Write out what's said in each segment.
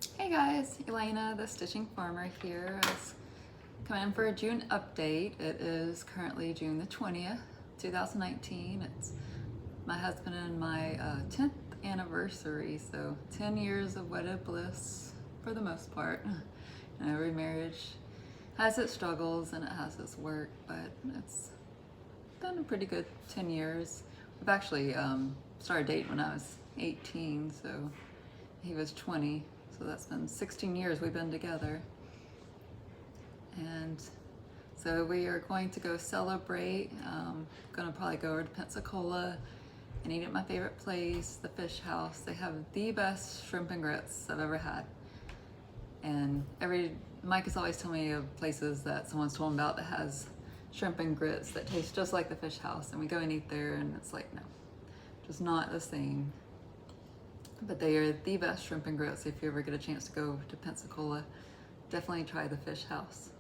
Hey guys, Elena, the Stitching Farmer here. I was coming in for a June update. It is currently June the 20th, 2019. It's my husband and my 10th anniversary, so 10 years of wedded bliss for the most part. And every marriage has its struggles and it has its work, but it's been a pretty good 10 years. We've actually started dating when I was 18, so he was 20. So that's been 16 years we've been together. And so we are going to go celebrate. Gonna probably go over to Pensacola and eat at my favorite place, the Fish House. They have the best shrimp and grits I've ever had. And Mike is always telling me of places that someone's told him about that has shrimp and grits that taste just like the Fish House. And we go and eat there and it's like, no, just not the same. But they are the best shrimp and grits. If you ever get a chance to go to Pensacola, definitely try the Fish House.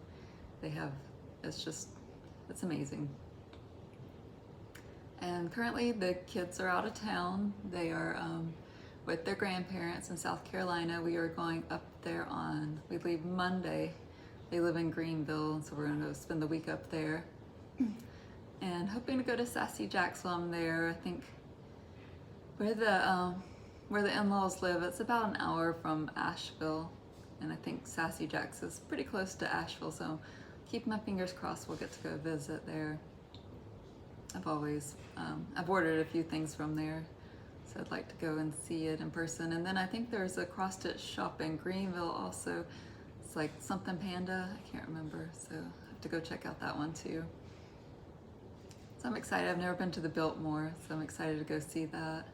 It's amazing. And currently the kids are out of town. They are with their grandparents in South Carolina. We are going up there we leave Monday. They live in Greenville, so we're gonna go spend the week up there. And hoping to go to Sassy Jack's while I'm there. I think where the in-laws live, it's about an hour from Asheville, and I think Sassy Jack's is pretty close to Asheville, so keep my fingers crossed we'll get to go visit there. I've ordered a few things from there, so I'd like to go and see it in person. And then I think there's a cross-stitch shop in Greenville also. It's like something Panda, I can't remember, so I have to go check out that one too. So I'm excited. I've never been to the Biltmore, so I'm excited to go see that.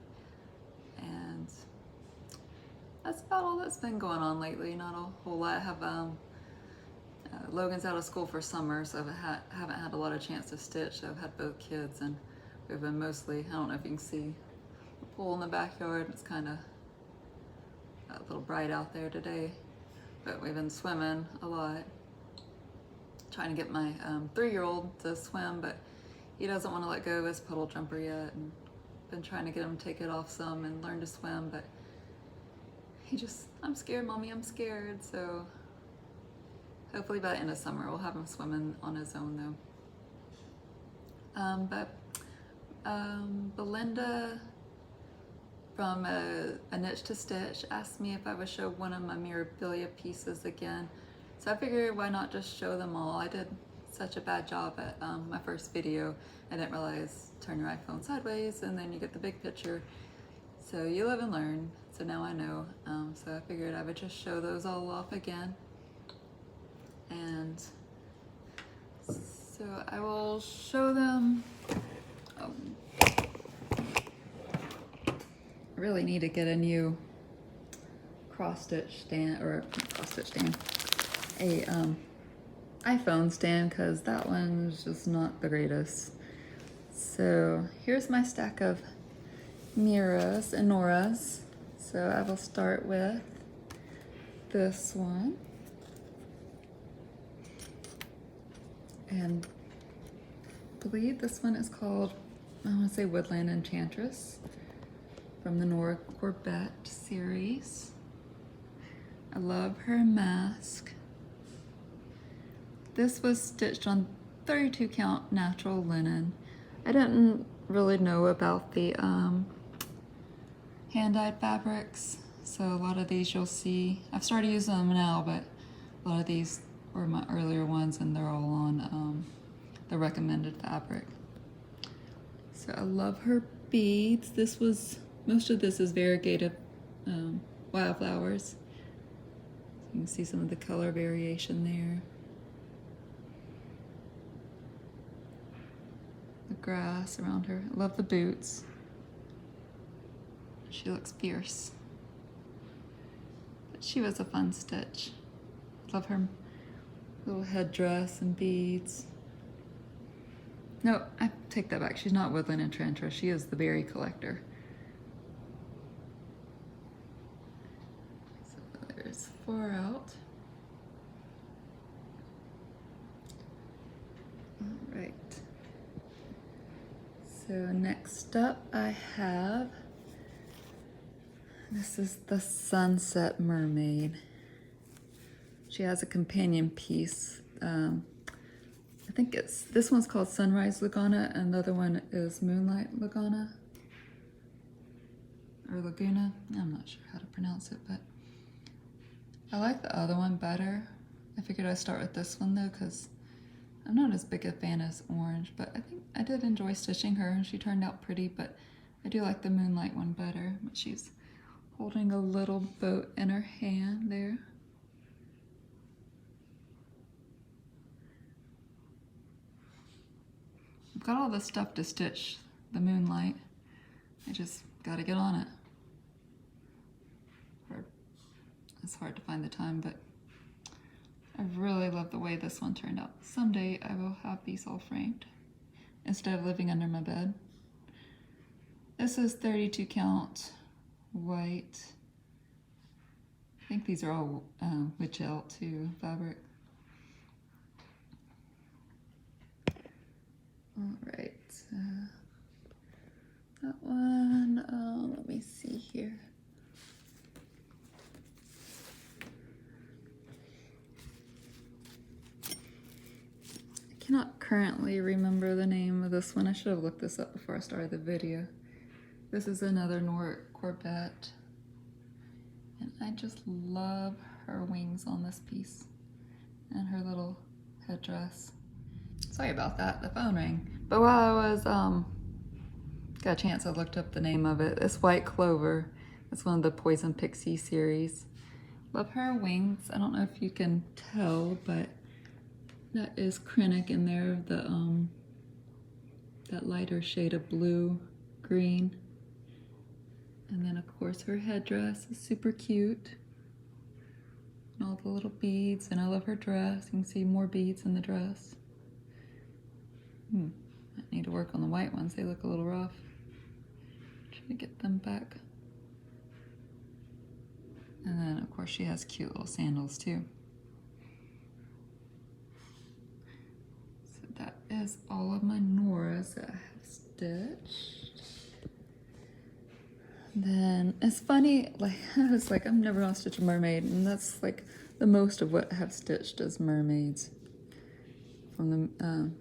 And that's about all that's been going on lately. Not a whole lot. I have Logan's out of school for summer, so I haven't had a lot of chance to stitch. I've had both kids, and we've been mostly, I don't know if you can see the pool in the backyard. It's kind of a little bright out there today, but we've been swimming a lot. Trying to get my 3-year-old to swim, but he doesn't want to let go of his puddle jumper yet. And been trying to get him to take it off some and learn to swim, but I'm scared, Mommy, I'm scared. So hopefully by the end of summer we'll have him swimming on his own though. Belinda from a Niche to Stitch asked me if I would show one of my Mirabilia pieces again. So I figured why not just show them all. I did such a bad job at my first video. I didn't realize turn your iPhone sideways and then you get the big picture. So you live and learn. So now I know. So I figured I would just show those all off again. And so I will show them. I really need to get a new cross-stitch stand, or cross-stitch stand. iPhone stand, because that one is just not the greatest. So here's my stack of Miras and Noras. So I will start with this one. And I believe this one is called, I want to say Woodland Enchantress, from the Nora Corbett series. I love her mask. This was stitched on 32 count natural linen. I didn't really know about the hand-dyed fabrics, so a lot of these you'll see. I've started using them now, but a lot of these were my earlier ones and they're all on the recommended fabric. So I love her beads. Most of this is variegated wildflowers. So you can see some of the color variation there. The grass around her. I love the boots. She looks fierce. But she was a fun stitch. Love her little headdress and beads. No, I take that back. She's not Woodland Enchantress. She is the berry collector. So there's 4 out. All right. So next up I have This is the Sunset Mermaid. She has a companion piece. I think this one's called Sunrise Laguna, and the other one is Moonlight Laguna. Or Laguna. I'm not sure how to pronounce it, but I like the other one better. I figured I'd start with this one though, because I'm not as big a fan as Orange, but I think I did enjoy stitching her and she turned out pretty, but I do like the Moonlight one better. But she's holding a little boat in her hand there. I've got all the stuff to stitch the Moonlight. I just gotta get on it. It's hard to find the time, but I really love the way this one turned out. Someday I will have these all framed instead of living under my bed. This is 32 count white. I think these are all witch L2 fabric. All right, that one, let me see here. I cannot currently remember the name of this one. I should have looked this up before I started the video. This is another Nort Corbett. And I just love her wings on this piece and her little headdress. Sorry about that, the phone rang. But while I was, got a chance, I looked up the name of it. It's White Clover. It's one of the Poison Pixie series. Love her wings. I don't know if you can tell, but that is Krennic in there, that lighter shade of blue, green. And then of course her headdress is super cute. And all the little beads, and I love her dress. You can see more beads in the dress. I need to work on the white ones. They look a little rough. Try to get them back. And then of course she has cute little sandals too. So that is all of my Noras that I have stitched. Then it's funny, like I was like, I'm never gonna stitch a mermaid, and that's like the most of what I have stitched is mermaids from the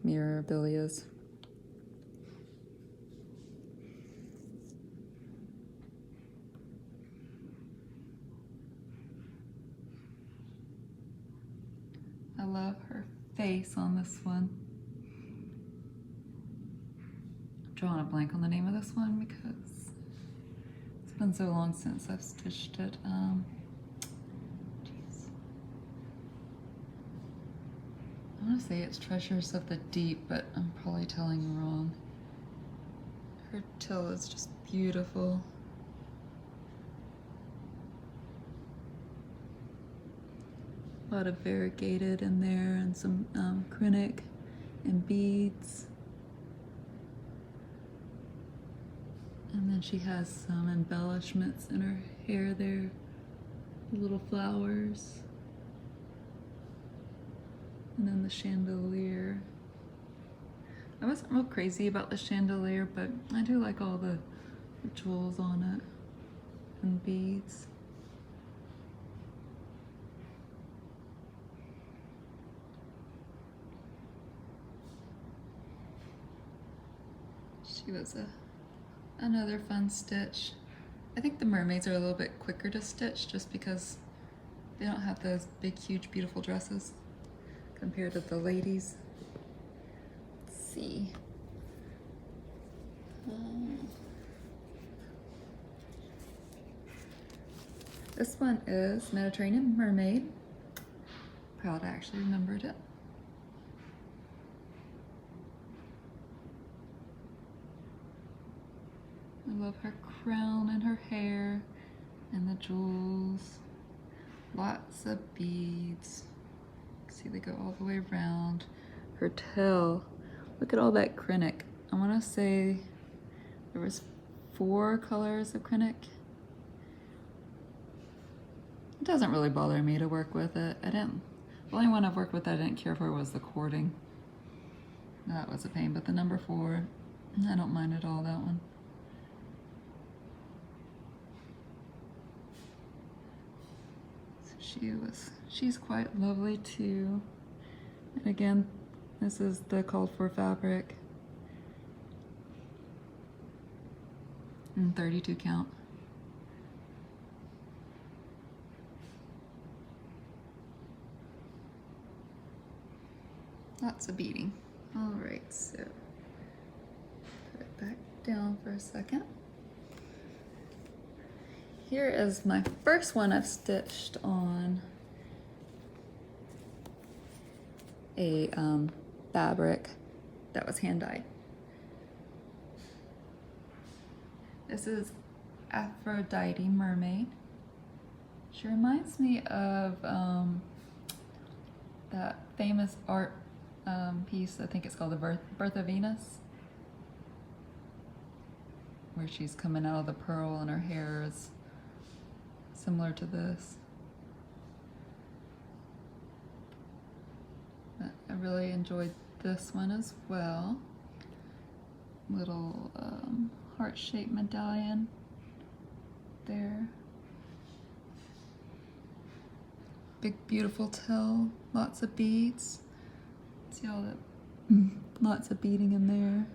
Mirabilias. I love her face on this one. I'm drawing a blank on the name of this one because it's been so long since I've stitched it. I want to say it's Treasures of the Deep, but I'm probably telling you wrong. Her tail is just beautiful. A lot of variegated in there and some Krennic and beads. And then she has some embellishments in her hair there, little flowers. And then the chandelier. I wasn't real crazy about the chandelier, but I do like all the jewels on it and beads. She was another fun stitch. I think the mermaids are a little bit quicker to stitch just because they don't have those big, huge, beautiful dresses compared to the ladies. Let's see. This one is Mediterranean Mermaid. Proud I actually remembered it. I love her crown and her hair and the jewels. Lots of beads. See, they go all the way around. Her tail, look at all that Krennic. I want to say there was 4 colors of Krennic. It doesn't really bother me to work with it. The only one I've worked with that I didn't care for was the cording. That was a pain, but the number 4, I don't mind at all, that one. she's quite lovely too. And again, this is the called for fabric. And 32 count. Lots of beading. All right, so put it back down for a second. Here is my first one I've stitched on a fabric that was hand dyed. This is Aphrodite Mermaid. She reminds me of that famous art piece, I think it's called The Birth of Venus, where she's coming out of the pearl and her hair is similar to this. But I really enjoyed this one as well. Little heart-shaped medallion there. Big beautiful tail, lots of beads. See all that, lots of beading in there.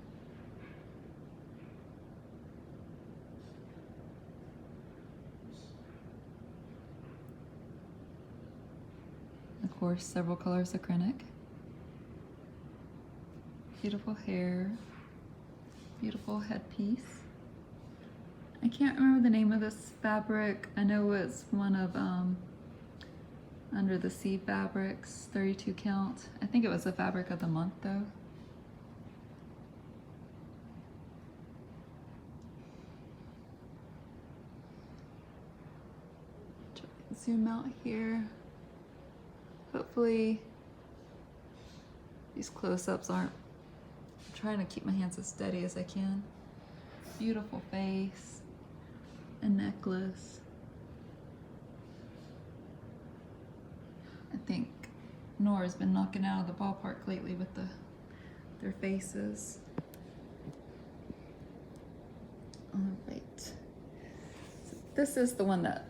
Of course, several colors acrylic. Beautiful hair, beautiful headpiece. I can't remember the name of this fabric. I know it's one of Under the Sea fabrics, 32 count. I think it was the fabric of the month though. Zoom out here. Hopefully these close-ups aren't, I'm trying to keep my hands as steady as I can. Beautiful face, a necklace. I think Nora's been knocking out of the ballpark lately with their faces. All right. So this is the one that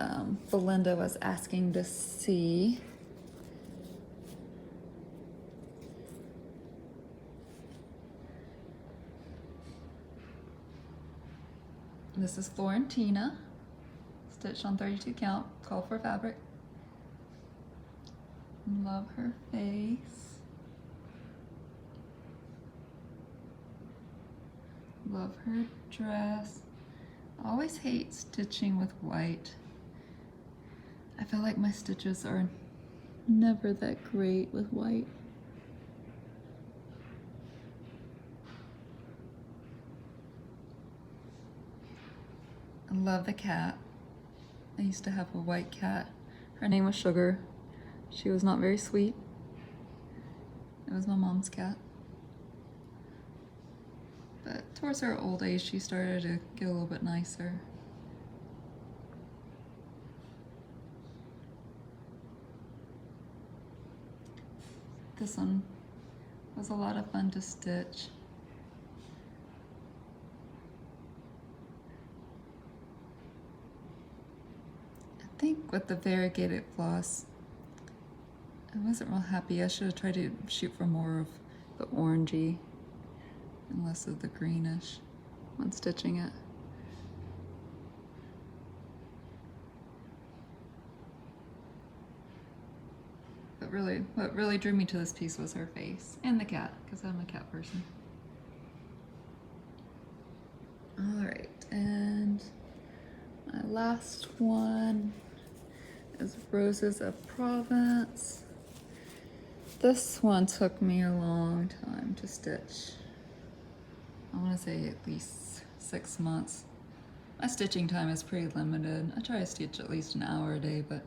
Belinda was asking to see. This is Florentina, stitched on 32 count, called for fabric. Love her face. Love her dress. Always hate stitching with white. I feel like my stitches are never that great with white. I love the cat. I used to have a white cat. Her name was Sugar. She was not very sweet. It was my mom's cat. But towards her old age, she started to get a little bit nicer. This one was a lot of fun to stitch. I think with the variegated floss, I wasn't real happy. I should have tried to shoot for more of the orangey and less of the greenish when stitching it. But really, what really drew me to this piece was her face and the cat, because I'm a cat person. All right, and my last one is Roses of Provence. This one took me a long time to stitch. I want to say at least 6 months. My stitching time is pretty limited. I try to stitch at least an hour a day, but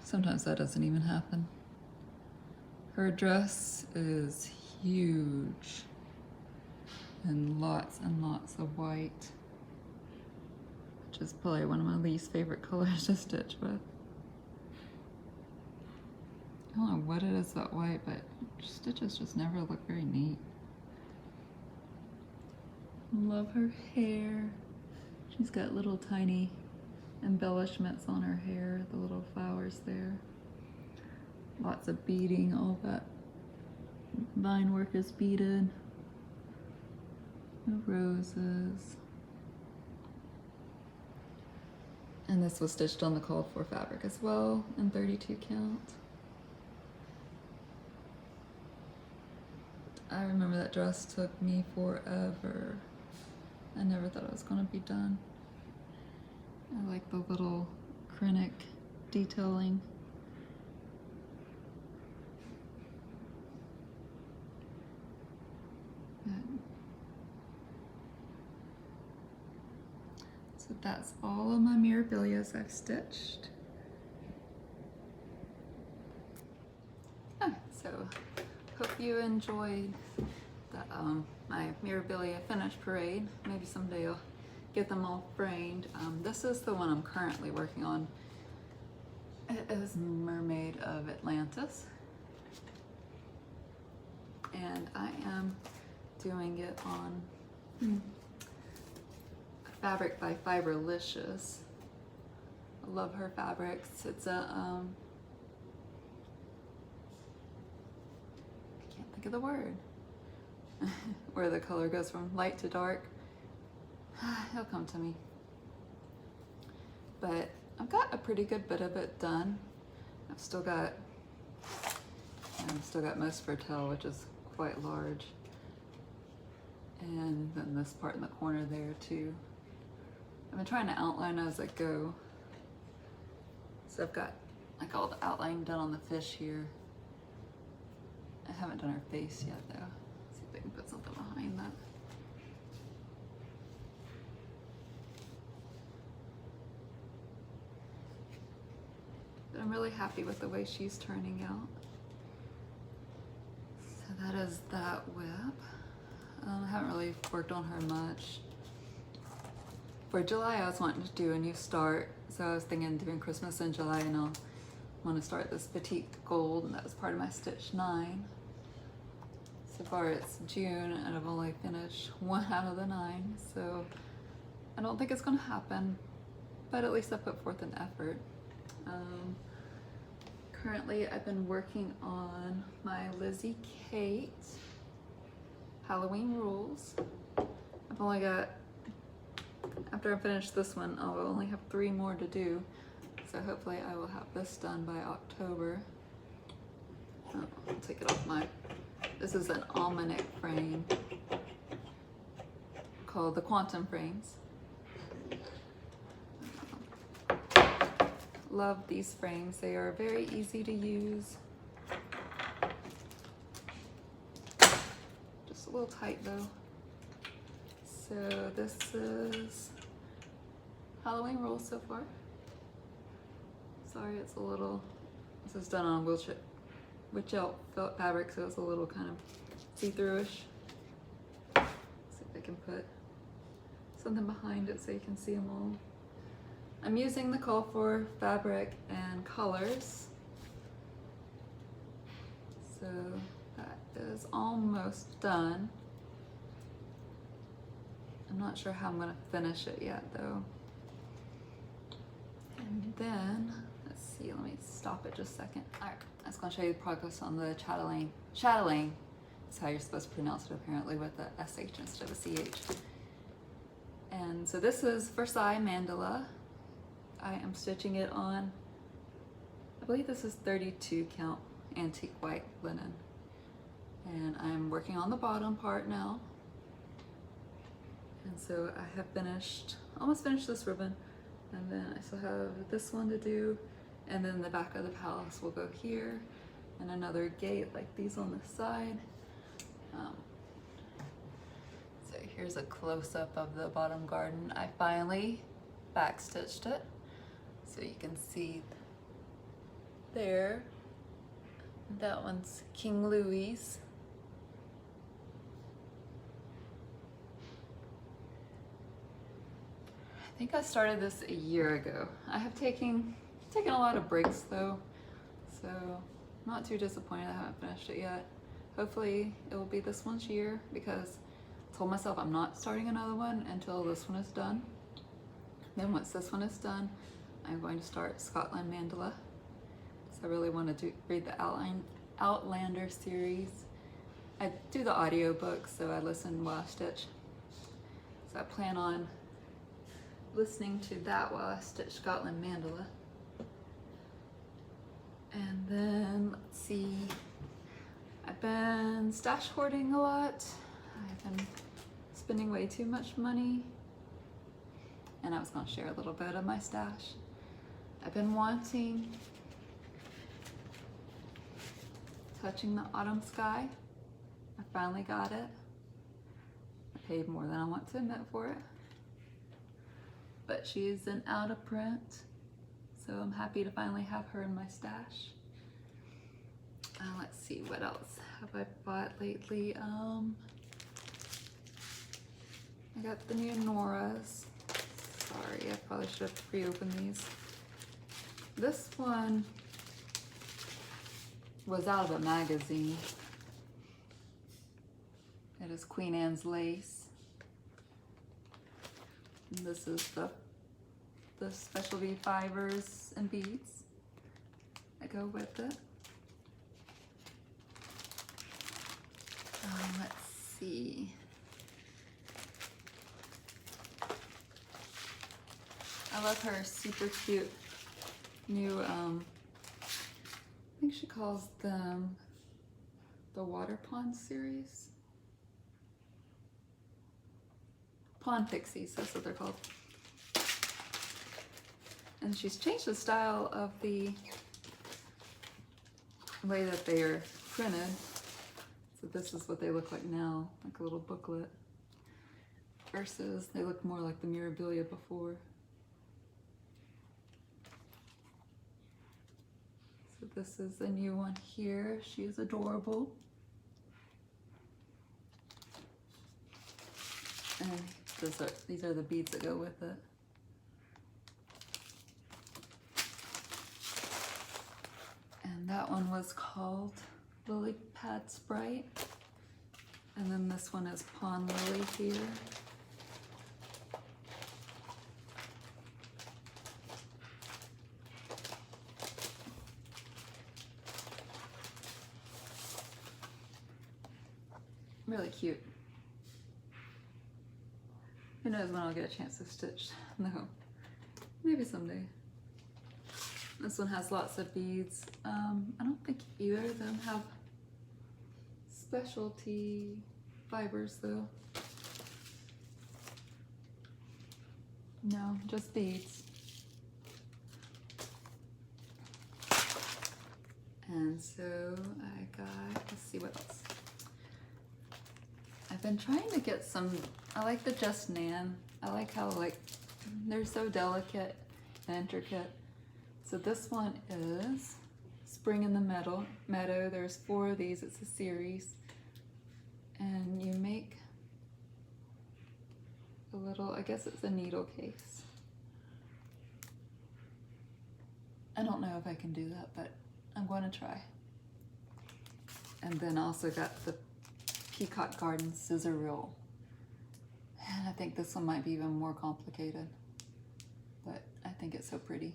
sometimes that doesn't even happen. Her dress is huge and lots of white, which is probably one of my least favorite colors to stitch with. I don't know what it is about white, but stitches just never look very neat. Love her hair. She's got little tiny embellishments on her hair, the little flowers there. Lots of beading, all that vine work is beaded. The roses. And this was stitched on the called for fabric as well in 32 count. I remember that dress took me forever. I never thought it was going to be done. I like the little acrylic detailing. So that's all of my Mirabilias I've stitched. So hope you enjoyed my Mirabilia finish parade. Maybe someday I'll get them all framed. This is the one I'm currently working on. It is Mermaid of Atlantis. And I am doing it on fabric by Fiberlicious. I love her fabrics. It's a, I can't think of the word, where the color goes from light to dark. It'll come to me. But I've got a pretty good bit of it done. I've still got most of her tail, which is quite large. And then this part in the corner there too. I've been trying to outline as I go. So I've got like all the outline done on the fish here. I haven't done her face yet though. Let's see if I can put something behind that. But I'm really happy with the way she's turning out. So that is that whip. I haven't really worked on her much. For July, I was wanting to do a new start. So I was thinking doing Christmas in July, and I'll want to start this Petite Gold, and that was part of my stitch 9. So far it's June, and I've only finished 1 out of the 9. So I don't think it's going to happen, but at least I put forth an effort. Currently, I've been working on my Lizzie Kate Halloween rules. I've only got, after I finish this one, I'll only have 3 more to do. So hopefully I will have this done by October. Oh, I'll take it off my, this is an almanac frame called the Quantum Frames. Love these frames. They are very easy to use. Just a little tight though. So this is Halloween rules so far. Sorry, it's a little, this is done on witch elk felt fabric, so it's a little kind of see-through-ish. See if I can put something behind it so you can see them all. I'm using the call for fabric and colors. So that is almost done. I'm not sure how I'm going to finish it yet though. And then, let's see, let me stop it just a second. Alright, I was going to show you the progress on the chatelaine. Chatelaine is how you're supposed to pronounce it apparently, with the SH instead of a CH. And so this is Versailles Mandala. I am stitching it on, I believe this is 32 count antique white linen. And I'm working on the bottom part now. And so I have finished, almost finished this ribbon. And then I still have this one to do. And then the back of the palace will go here. And another gate like these on the side. So here's a close-up of the bottom garden. I finally backstitched it. So you can see there, that one's King Louis. I think I started this a year ago. I have taken a lot of breaks though, so not too disappointed I haven't finished it yet. Hopefully it will be this one's year, because I told myself I'm not starting another one until this one is done. Then once this one is done, I'm going to start Scotland Mandala. So I really want to read the Outlander series. I do the audiobook, so I listen while I stitch. So I plan on listening to that while I stitch Scotland Mandala. And then, let's see, I've been stash hoarding a lot. I've been spending way too much money. And I was going to share a little bit of my stash. I've been wanting Touching the Autumn Sky. I finally got it. I paid more than I want to admit for it. But she is an out of print, so I'm happy to finally have her in my stash. Let's see, what else have I bought lately? I got the new Noras. Sorry, I probably should have pre-opened these. This one was out of a magazine. It is Queen Anne's lace. And this is the specialty fibers and beads that go with it. Let's see. I love her super cute new, I think she calls them the Water Pond series. Pond Pixies, that's what they're called. And she's changed the style of the way that they are printed. So this is what they look like now, like a little booklet. Versus they look more like the Mirabilia before. So this is the new one here. She is adorable. And these are the beads that go with it. And that one was called Lily Pad Sprite. And then this one is Pond Lily here. Really cute. Who knows when I'll get a chance to stitch? No, maybe someday. This one has lots of beads. I don't think either of them have specialty fibers though. No, just beads. And so I got, let's see what else. I've been trying to get some, I like the Just Nan. I like how they're so delicate and intricate. So this one is Spring in the Meadow. There's 4 of these, it's a series. And you make a little, I guess it's a needle case. I don't know if I can do that, but I'm going to try. And then I also got the Peacock Garden scissor reel. And I think this one might be even more complicated, but I think it's so pretty.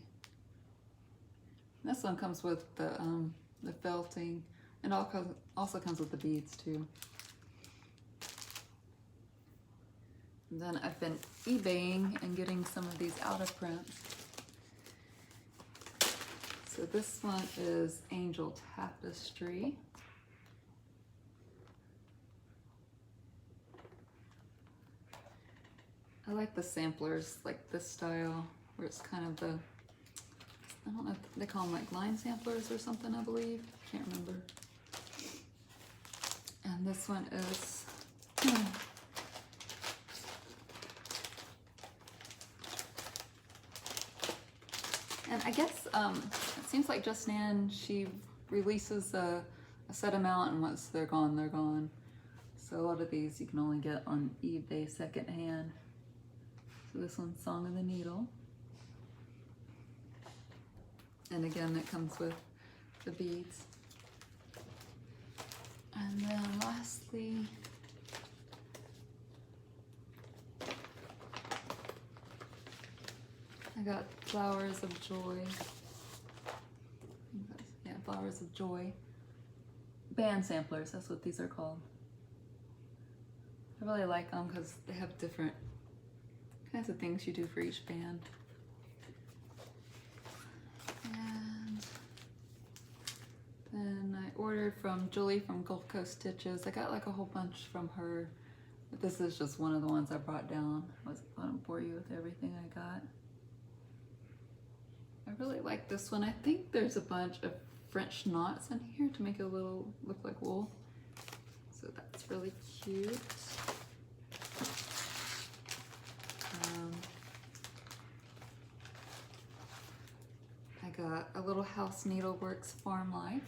This one comes with the felting, and also comes with the beads too. And then I've been eBaying and getting some of these out of print. So this one is Angel Tapestry. I like the samplers, like this style, where it's kind of the, I don't know if they call them like line samplers or something, I believe. Can't remember. And this one is, and I guess it seems like Just Nan, she releases a set amount, and once they're gone, they're gone. So a lot of these you can only get on eBay secondhand. So this one's Song of the Needle. And again, it comes with the beads. And then lastly, I got Flowers of Joy. Yeah, Flowers of Joy. Band samplers, that's what these are called. I really like them because they have different kinds of things you do for each band. And then I ordered from Julie from Gulf Coast Stitches. I got like a whole bunch from her, but this is just one of the ones I brought down. I wasn't bore you with everything I got. I really like this one. I think there's a bunch of French knots in here to make it a little look like wool. So that's really cute. I got a little House Needleworks Farm Life.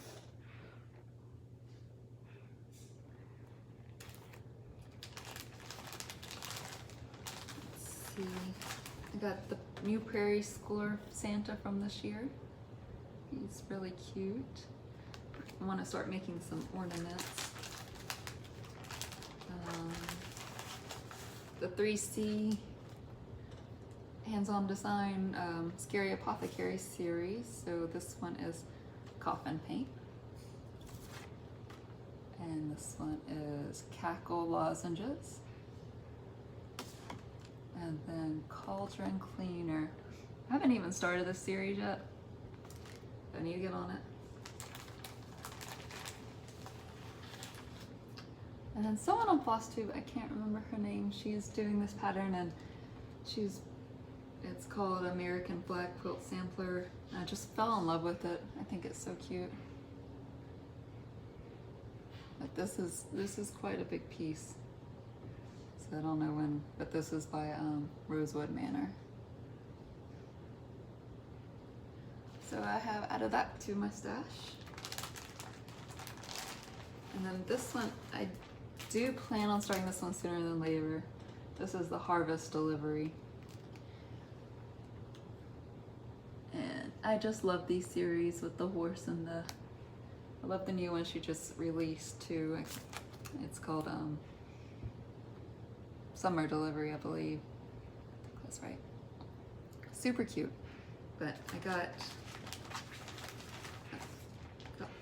Let's see. I got the new Prairie Schooler Santa from this year. He's really cute. I want to start making some ornaments. The 3C hands-on design Scary Apothecary series. So this one is Coffin Paint. And this one is Cackle Lozenges. And then Cauldron Cleaner. I haven't even started this series yet. I need to get on it. And then someone on Flosstube, I can't remember her name, she's doing this pattern and it's called American Flag Quilt Sampler. I just fell in love with it. I think it's so cute. But this is quite a big piece. So I don't know when, but this is by Rosewood Manor. So I have added that to my stash. And then this one, I do plan on starting this one sooner than later. This is the Harvest Delivery. And I just love these series with the horse and I love the new one she just released too. It's called Summer Delivery, I believe. I think that's right. Super cute. But I got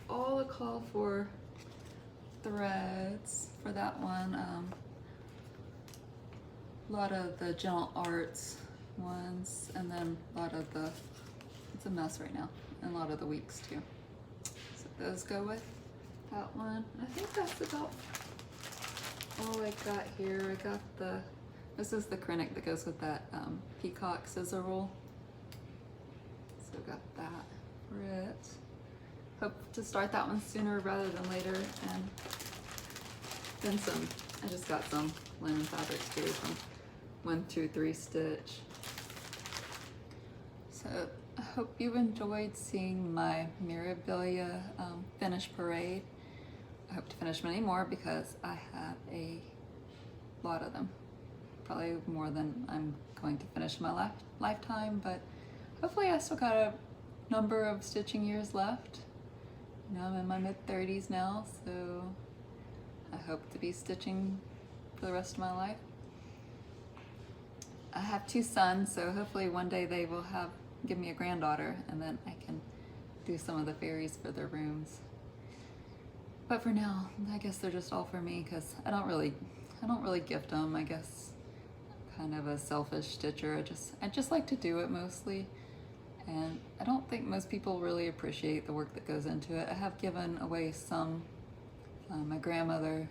all the call for threads for that one. A lot of the Gentle Arts ones, and then a lot of the, it's a mess right now, and a lot of the weeks too. So those go with that one. I think that's about all I got here. I got this is the Krennic that goes with that peacock scissor roll. So got that for it. Hope to start that one sooner rather than later. And then I just got some linen fabrics too from 123 Stitch. So I hope you enjoyed seeing my Mirabilia finish parade. I hope to finish many more because I have a lot of them. Probably more than I'm going to finish in my lifetime, but hopefully I still got a number of stitching years left. You know, I'm in my mid-30s now, so I hope to be stitching for the rest of my life. I have 2 sons, so hopefully one day they will give me a granddaughter, and then I can do some of the fairies for their rooms. But for now, I guess they're just all for me because I don't really gift them. I guess I'm kind of a selfish stitcher. I just like to do it mostly. And I don't think most people really appreciate the work that goes into it. I have given away some. My grandmother,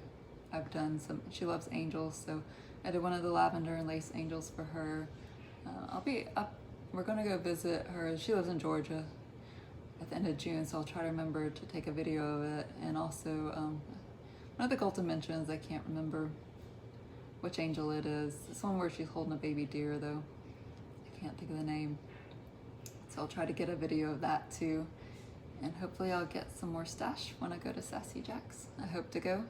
I've done some, she loves angels, so I did one of the lavender and lace angels for her. I'll be up, we're gonna go visit her. She lives in Georgia at the end of June, so I'll try to remember to take a video of it. And also, one of the Gulta mentions, I can't remember which angel it is. It's one where she's holding a baby deer though. I can't think of the name. So I'll try to get a video of that too. And hopefully I'll get some more stash when I go to Sassy Jack's. I hope to go.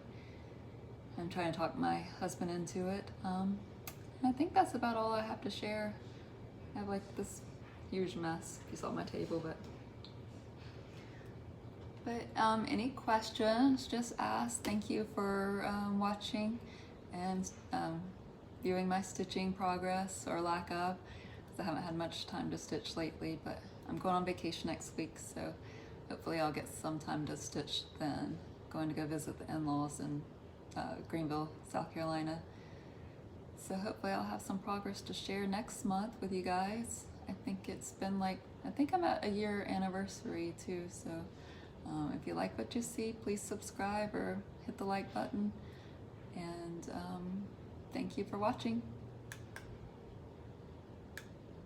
I'm trying to talk my husband into it. And I think that's about all I have to share. I have like this huge mess, if you saw my table, but any questions, just ask. Thank you for watching and viewing my stitching progress or lack of. because I haven't had much time to stitch lately, but I'm going on vacation next week, so hopefully I'll get some time to stitch then. Going to go visit the in-laws in Greenville, South Carolina. So hopefully I'll have some progress to share next month with you guys. I think it's been like, I think I'm at a year anniversary too, so if you like what you see, please subscribe or hit the like button, and thank you for watching.